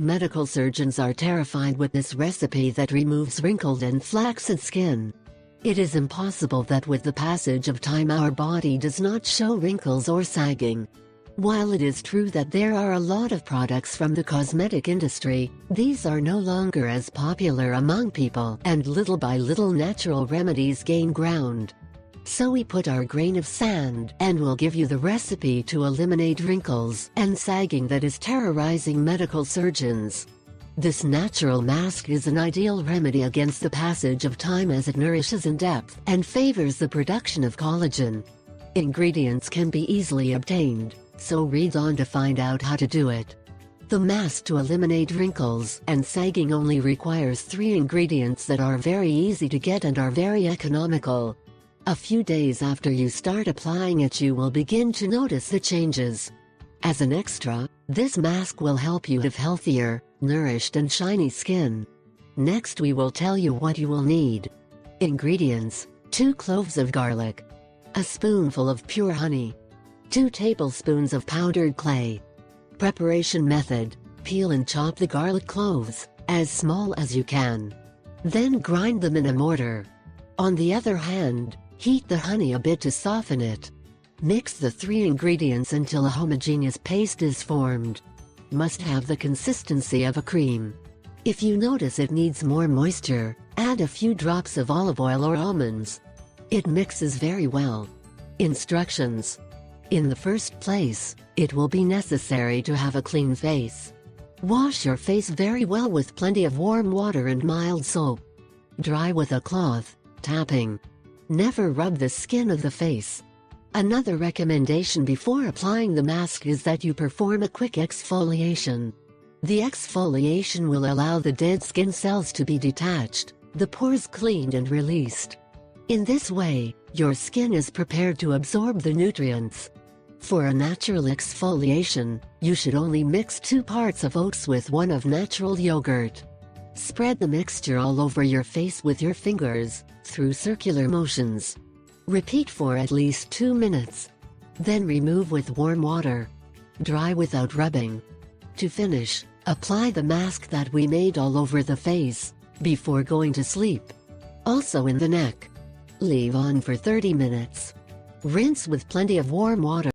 Medical surgeons are terrified with this recipe that removes wrinkled and flaccid skin. It is impossible that with the passage of time our body does not show wrinkles or sagging. While it is true that there are a lot of products from the cosmetic industry, these are no longer as popular among people, and little by little natural remedies gain ground. So we put our grain of sand and will give you the recipe to eliminate wrinkles and sagging that is terrorizing medical surgeons. This natural mask is an ideal remedy against the passage of time as it nourishes in depth and favors the production of collagen. Ingredients can be easily obtained, so read on to find out how to do it. The mask to eliminate wrinkles and sagging only requires 3 ingredients that are very easy to get and are very economical. A few days after you start applying it, you will begin to notice the changes. As an extra, this mask will help you have healthier, nourished and shiny skin. Next we will tell you what you will need. Ingredients: 2 cloves of garlic, a spoonful of pure honey, 2 tablespoons of powdered clay. Preparation method: peel and chop the garlic cloves, as small as you can. Then grind them in a mortar. On the other hand, heat the honey a bit to soften it. Mix the 3 ingredients until a homogeneous paste is formed. Must have the consistency of a cream. If you notice it needs more moisture, add a few drops of olive oil or almonds. It mixes very well. Instructions: in the first place, it will be necessary to have a clean face. Wash your face very well with plenty of warm water and mild soap. Dry with a cloth, tapping. Never rub the skin of the face. Another recommendation before applying the mask is that you perform a quick exfoliation. The exfoliation will allow the dead skin cells to be detached, the pores cleaned and released. In this way, your skin is prepared to absorb the nutrients. For a natural exfoliation, you should only mix 2 parts of oats with 1 of natural yogurt. Spread the mixture all over your face with your fingers, through circular motions. Repeat for at least 2 minutes. Then remove with warm water. Dry without rubbing. To finish, apply the mask that we made all over the face, before going to sleep. Also in the neck. Leave on for 30 minutes. Rinse with plenty of warm water.